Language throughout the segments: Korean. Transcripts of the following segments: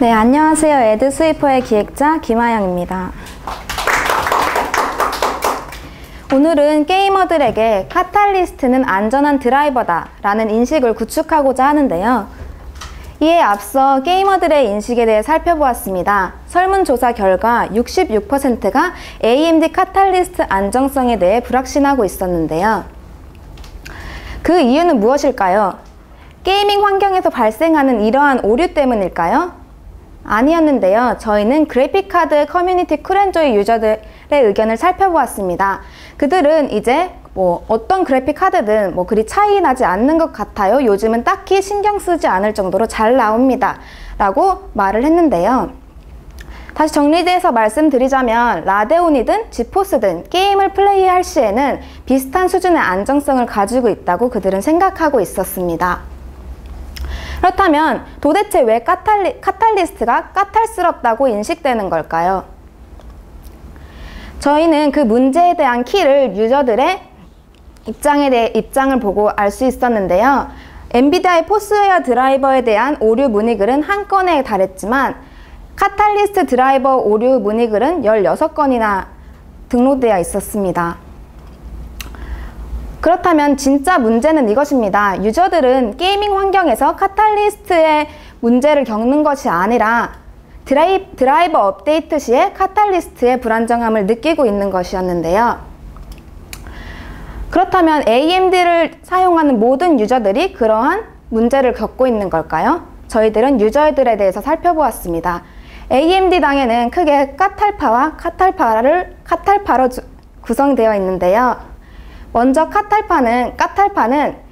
네, 안녕하세요. 에드스위퍼의 기획자 김하영입니다. 오늘은 게이머들에게 카탈리스트는 안전한 드라이버다 라는 인식을 구축하고자 하는데요. 이에 앞서 게이머들의 인식에 대해 살펴보았습니다. 설문조사 결과 66%가 AMD 카탈리스트 안정성에 대해 불확신하고 있었는데요. 그 이유는 무엇일까요? 게이밍 환경에서 발생하는 이러한 오류 때문일까요? 아니었는데요. 저희는 그래픽카드 커뮤니티 쿨앤조이 유저들의 의견을 살펴보았습니다. 그들은 이제 어떤 그래픽 카드든 그리 차이 나지 않는 것 같아요. 요즘은 딱히 신경 쓰지 않을 정도로 잘 나옵니다. 라고 말을 했는데요. 다시 정리돼서 말씀드리자면 라데온이든 지포스든 게임을 플레이할 시에는 비슷한 수준의 안정성을 가지고 있다고 그들은 생각하고 있었습니다. 그렇다면 도대체 왜 카탈리스트가 까탈스럽다고 인식되는 걸까요? 저희는 그 문제에 대한 키를 유저들의 입장을 보고 알 수 있었는데요. 엔비디아의 포스웨어 드라이버에 대한 오류 문의글은 한 건에 달했지만 카탈리스트 드라이버 오류 문의글은 16건이나 등록되어 있었습니다. 그렇다면 진짜 문제는 이것입니다. 유저들은 게이밍 환경에서 카탈리스트의 문제를 겪는 것이 아니라 드라이버 업데이트 시에 카탈리스트의 불안정함을 느끼고 있는 것이었는데요. 그렇다면 AMD를 사용하는 모든 유저들이 그러한 문제를 겪고 있는 걸까요? 저희들은 유저들에 대해서 살펴보았습니다. AMD당에는 크게 까탈파와 카탈파로 구성되어 있는데요. 먼저 까탈파는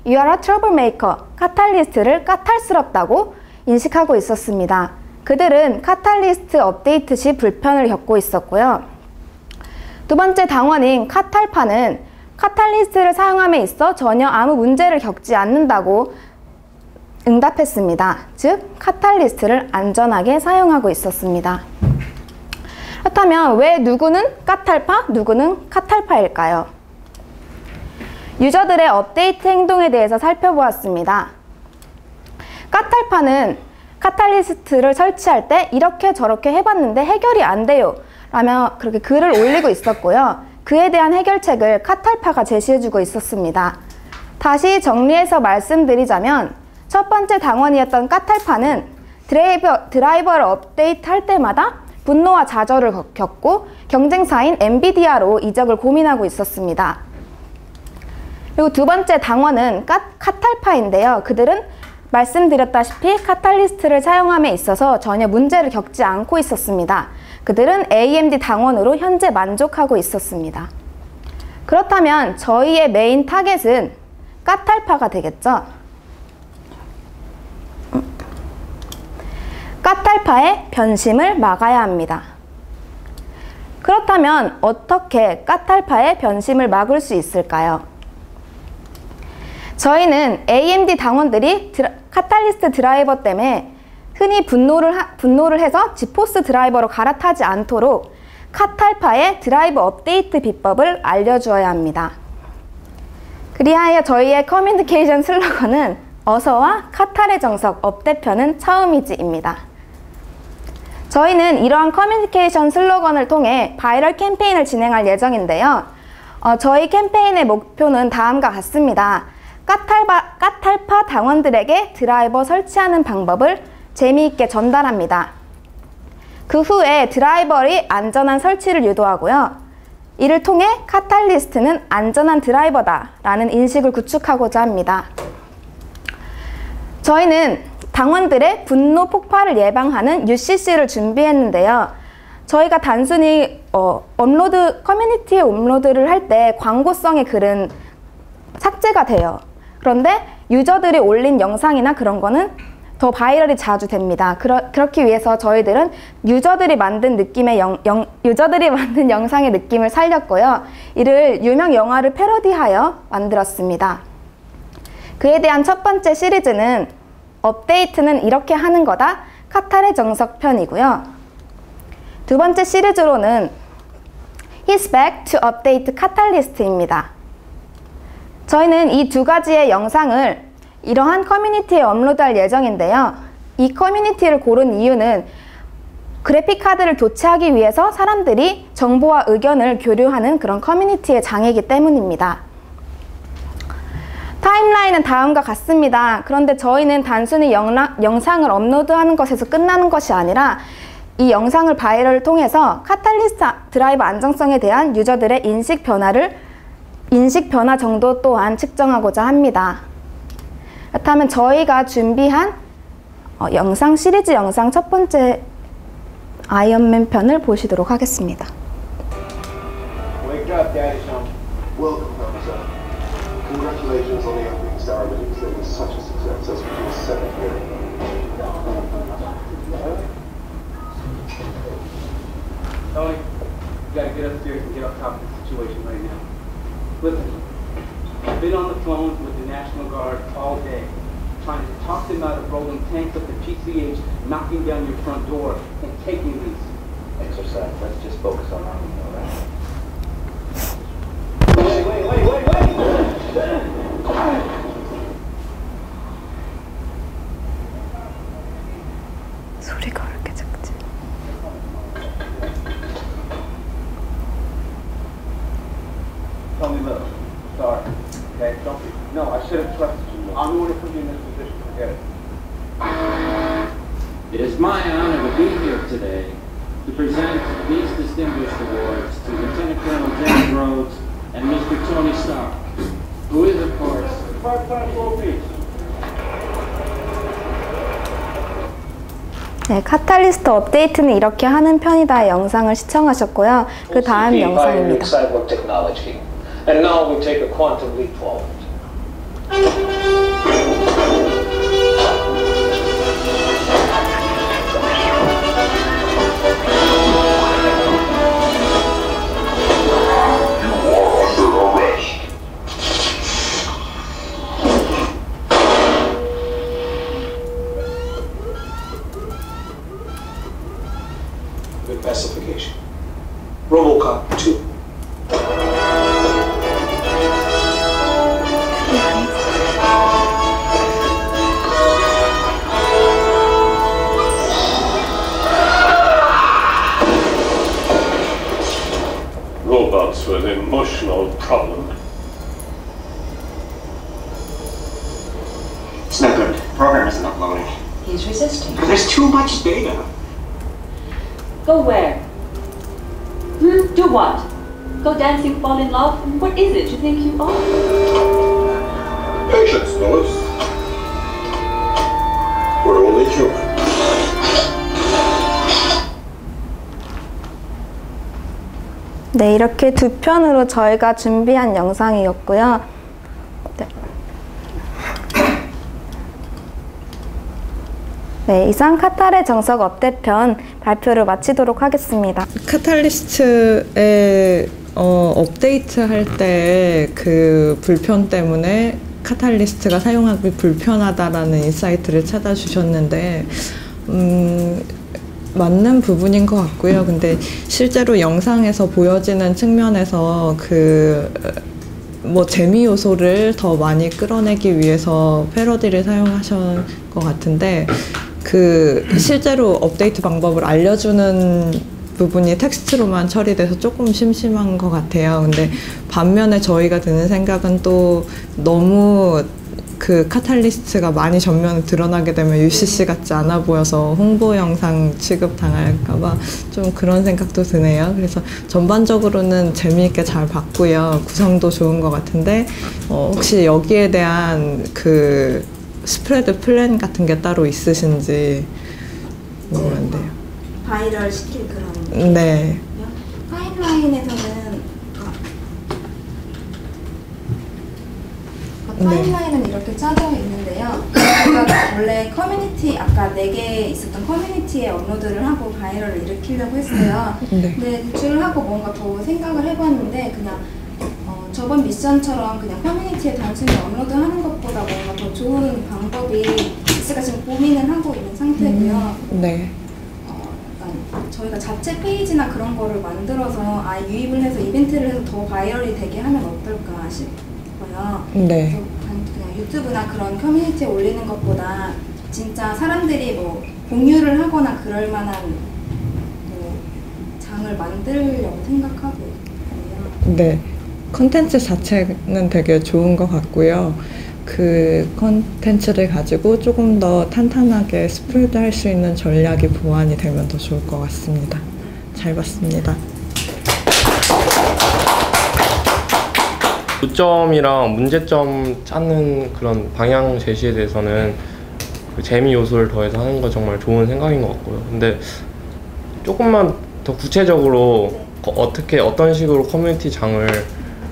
You are a troublemaker, 카탈리스트를 까탈스럽다고 인식하고 있었습니다. 그들은 카탈리스트 업데이트 시 불편을 겪고 있었고요. 두 번째 당원인 카탈파는 카탈리스트를 사용함에 있어 전혀 아무 문제를 겪지 않는다고 응답했습니다. 즉, 카탈리스트를 안전하게 사용하고 있었습니다. 그렇다면 왜 누구는 까탈파, 누구는 카탈파일까요? 유저들의 업데이트 행동에 대해서 살펴보았습니다. 까탈파는 카탈리스트를 설치할 때 이렇게 저렇게 해봤는데 해결이 안 돼요 라며 그렇게 글을 올리고 있었고요. 그에 대한 해결책을 카탈파가 제시해주고 있었습니다. 다시 정리해서 말씀드리자면 첫 번째 당원이었던 까탈파는 드라이버를 업데이트할 때마다 분노와 좌절을 겪고 경쟁사인 엔비디아로 이적을 고민하고 있었습니다. 그리고 두 번째 당원은 카탈파인데요. 그들은 말씀드렸다시피 카탈리스트를 사용함에 있어서 전혀 문제를 겪지 않고 있었습니다. 그들은 AMD 당원으로 현재 만족하고 있었습니다. 그렇다면 저희의 메인 타겟은 까탈파가 되겠죠. 까탈파의 변심을 막아야 합니다. 그렇다면 어떻게 까탈파의 변심을 막을 수 있을까요? 저희는 AMD 당원들이 카탈리스트 드라이버 때문에 흔히 분노를 해서 지포스 드라이버로 갈아타지 않도록 카탈파의 드라이버 업데이트 비법을 알려주어야 합니다. 그리하여 저희의 커뮤니케이션 슬로건은 어서와 카탈의 정석 업대편은 처음이지입니다. 저희는 이러한 커뮤니케이션 슬로건을 통해 바이럴 캠페인을 진행할 예정인데요. 저희 캠페인의 목표는 다음과 같습니다. 까탈파 당원들에게 드라이버 설치하는 방법을 재미있게 전달합니다. 그 후에 드라이버의 안전한 설치를 유도하고요. 이를 통해 카탈리스트는 안전한 드라이버다 라는 인식을 구축하고자 합니다. 저희는 당원들의 분노 폭발을 예방하는 UCC를 준비했는데요. 저희가 단순히 커뮤니티에 업로드를 할 때 광고성의 글은 삭제가 돼요. 그런데 유저들이 올린 영상이나 그런 거는 더 바이럴이 자주 됩니다. 그렇기 위해서 저희들은 유저들이 만든 영상의 느낌을 살렸고요. 이를 유명 영화를 패러디하여 만들었습니다. 그에 대한 첫 번째 시리즈는 업데이트는 이렇게 하는 거다, 카탈의 정석 편이고요. 두 번째 시리즈로는 He's back to update Catalyst입니다. 저희는 이 두 가지의 영상을 이러한 커뮤니티에 업로드할 예정인데요. 이 커뮤니티를 고른 이유는 그래픽카드를 교체하기 위해서 사람들이 정보와 의견을 교류하는 그런 커뮤니티의 장이기 때문입니다. 타임라인은 다음과 같습니다. 그런데 저희는 단순히 영상을 업로드하는 것에서 끝나는 것이 아니라 이 영상을 바이럴을 통해서 카탈리스트 드라이버 안정성에 대한 유저들의 인식 변화 정도 또한 측정하고자 합니다. 그렇다면 저희가 준비한 시리즈 영상 첫 번째 아이언맨 편을 보시도록 하겠습니다. Wake up, Daddy Sean. Welcome, Professor. Congratulations on the opening star ratings. It was such a success as we were set up here. Tony, you gotta get upstairs and get on top of the situation right now. Listen, I've been on the phone with the National Guard all day, trying to talk them out of rolling tanks up the PCH, knocking down your front door, and taking these. Exercise. Let's just focus on Army, all right? Wait! 소리가 왜 이렇게 작지? Tell me, look. Sorry. Okay? Don't be. No, I should have trusted you. I'm the one who put you in this position. Forget it. It is my honor to be here today to present these distinguished awards to Lieutenant Colonel James Rhodes and Mr. Tony Stark, who is, of course, Part-time trophies. 네, 카탈리스트 업데이트는 이렇게 하는 편이다 영상을 시청하셨고요. 그 다음 영상입니다. And now we take a quantum leap forward. Good pacification. RoboCop 2. Robots with emotional problem. It's no good. The program isn't uploading. He's resisting. There's too much data. Go where? Do what? Go dancing, fall in love? What is it you think you are? Patience, Lois. We're only human. 네, 이렇게 두 편으로 저희가 준비한 영상이었고요. 네. 네, 이상 카탈의 정석 업데이트편 발표를 마치도록 하겠습니다. 카탈리스트에 업데이트 할 때 그 불편 때문에 카탈리스트가 사용하기 불편하다라는 인사이트를 찾아주셨는데 맞는 부분인 것 같고요. 근데 실제로 영상에서 보여지는 측면에서 뭐 재미 요소를 더 많이 끌어내기 위해서 패러디를 사용하신 것 같은데 실제로 업데이트 방법을 알려주는 부분이 텍스트로만 처리돼서 조금 심심한 것 같아요. 근데 반면에 저희가 드는 생각은 또 너무 카탈리스트가 많이 전면에 드러나게 되면 UCC 같지 않아 보여서 홍보 영상 취급당할까봐 좀 그런 생각도 드네요. 그래서 전반적으로는 재미있게 잘 봤고요. 구성도 좋은 것 같은데 혹시 여기에 대한 스프레드 플랜 같은 게 따로 있으신지 궁금한데요. 바이럴 시킬 그런. 네. 타임라인은 이렇게 짜져 있는데요. 제가 원래 커뮤니티, 아까 4개 있었던 커뮤니티에 업로드를 하고 바이럴을 일으키려고 했어요. 네. 근데 대출 하고 뭔가 더 생각을 해봤는데 그냥 저번 미션처럼 그냥 커뮤니티에 단순히 업로드하는 것보다 뭔가 더 좋은 방법이 있을까 지금 고민을 하고 있는 상태고요. 네. 저희가 자체 페이지나 그런 거를 만들어서 유입을 해서 이벤트를 해서 더 바이럴이 되게 하면 어떨까 싶어요. 네. 그냥 유튜브나 그런 커뮤니티에 올리는 것보다 진짜 사람들이 뭐 공유를 하거나 그럴 만한 뭐 장을 만들려고 생각하고 있거든요. 네, 컨텐츠 자체는 되게 좋은 것 같고요. 그 컨텐츠를 가지고 조금 더 탄탄하게 스프레드할 수 있는 전략이 보완이 되면 더 좋을 것 같습니다. 잘 봤습니다. 요점이랑 문제점 찾는 그런 방향 제시에 대해서는 그 재미 요소를 더해서 하는 거 정말 좋은 생각인 것 같고요. 근데 조금만 더 구체적으로 어떻게 어떤 식으로 커뮤니티 장을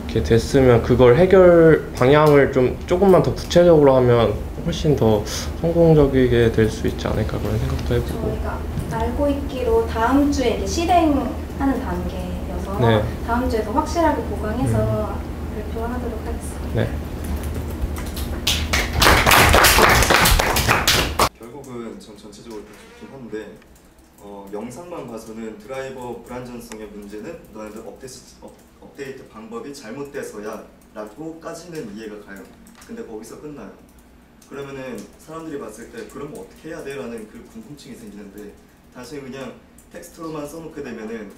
이렇게 됐으면 그걸 해결 방향을 좀 조금만 더 구체적으로 하면 훨씬 더 성공적이게 될 수 있지 않을까 그런 생각도 해보고. 저희가 알고 있기로 다음 주에 이제 실행하는 단계여서 네. 다음 주에 더 확실하게 보강해서 발표하도록 하겠습니다. 네. 결국은 전 전체적으로 다 좋긴 한데 영상만 봐서는 드라이버 불안전성의 문제는 너네들 업데이트 방법이 잘못돼서야 라고까지는 이해가 가요. 근데 거기서 끝나요. 그러면은 사람들이 봤을 때 그럼 어떻게 해야 돼? 라는 그 궁금증이 생기는데 단순히 그냥 텍스트로만 써놓게 되면은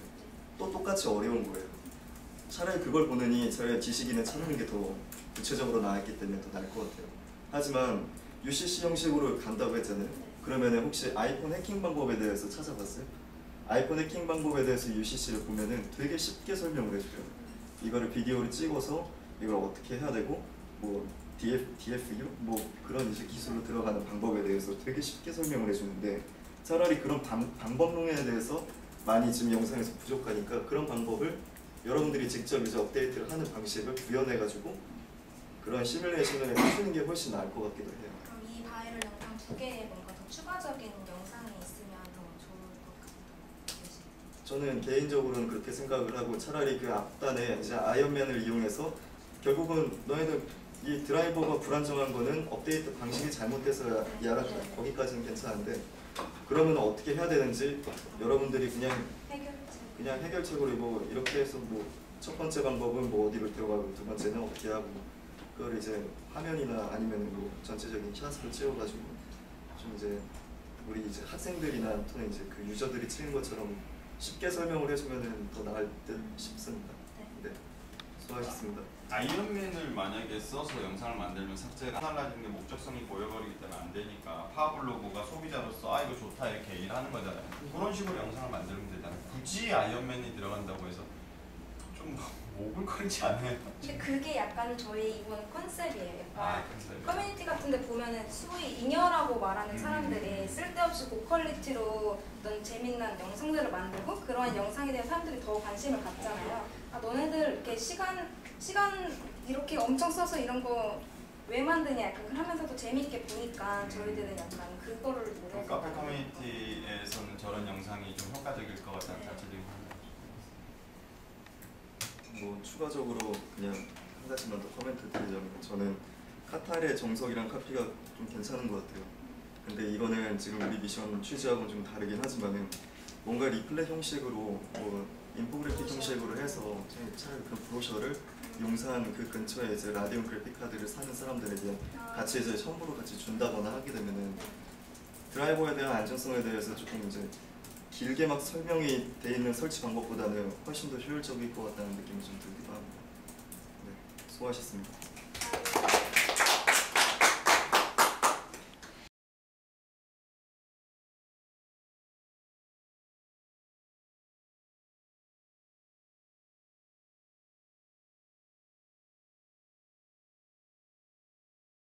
또 똑같이 어려운 거예요. 차라리 그걸 보느니 차라리 지식인을 찾는 게 더 구체적으로 나왔기 때문에 더 나을 것 같아요. 하지만 UCC 형식으로 간다고 했잖아요. 그러면은 혹시 아이폰 해킹 방법에 대해서 찾아봤어요? 아이폰 해킹 방법에 대해서 UCC를 보면은 되게 쉽게 설명을 해줘요. 이거를 비디오를 찍어서 이걸 어떻게 해야 되고 뭐 DFU 뭐 그런 이제 기술로 들어가는 방법에 대해서 되게 쉽게 설명을 해주는데 차라리 그런 방법론에 대해서 많이 지금 영상에서 부족하니까 그런 방법을 여러분들이 직접 이제 업데이트를 하는 방식을 구현해가지고 그런 시뮬레이션을 해주는 게 훨씬 나을 것 같기도 해요. 그럼 이 바이럴 영상 두 개에 뭔가 더 추가적인 영상이 있으면 더 좋을 것 같아요. 저는 개인적으로는 그렇게 생각을 하고 차라리 그 앞단에 이제 아이언맨을 이용해서 결국은 너희들 이 드라이버가 불안정한 거는 업데이트 방식이 잘못돼서 야가 거기까지는 괜찮은데 그러면 어떻게 해야 되는지 여러분들이 그냥 해결책으로 뭐 이렇게 해서 뭐 첫 번째 방법은 뭐 어디를 들어가고 두 번째는 어떻게 하고 그걸 이제 화면이나 아니면 뭐 전체적인 샷으로 찍어가지고 좀 이제 우리 이제 학생들이나 또는 이제 그 유저들이 치는 것처럼 쉽게 설명을 해주면은 더 나을 듯 싶습니다. 네, 수고하셨습니다. 아이언맨을 만약에 써서 영상을 만들면 삭제가 달라지는 게 목적성이 보여버리기 때문에 안 되니까 파워블로그가 소비자로서 아 이거 좋다 이렇게 얘기를 하는 거잖아요. 그런 식으로 영상을 만들면 되잖아요. 굳이 아이언맨이 들어간다고 해서 좀 오글거리지 않아요? 근데 그게 약간 저희 이번 컨셉이에요. 약간 커뮤니티 같은 데 보면은 소위 잉여라고 말하는 사람들이 쓸데없이 고퀄리티로 어떤 재밌는 영상들을 만들고 그러한 영상에 대해 사람들이 더 관심을 갖잖아요. 아 너네들 이렇게 시간 이렇게 엄청 써서 이런 거 왜 만드냐 약간 하면서도 재밌게 보니까 저희들은 약간 그거를 노려서 카페 커뮤니티에서는 저런 영상이 좀 효과적일 것 같다는 자체적인 뭐 추가적으로 그냥 한 가지만 더 코멘트 드리자면 저는 카탈의 정석이랑 카피가 좀 괜찮은 것 같아요. 근데 이거는 지금 우리 미션 취지하고는 좀 다르긴 하지만은 뭔가 리플렛 형식으로 뭐 인포그래픽 형식으로 해서 차라리 그런 브로셔를 용산 그 근처에 이제 라디온 그래픽 카드를 사는 사람들에게 같이 이제 선물로 같이 준다거나 하게 되면은 드라이버에 대한 안전성에 대해서 조금 이제 길게 막 설명이 돼 있는 설치 방법보다는 훨씬 더 효율적일 것 같다는 느낌이 좀 들기도 합니다. 네, 수고하셨습니다.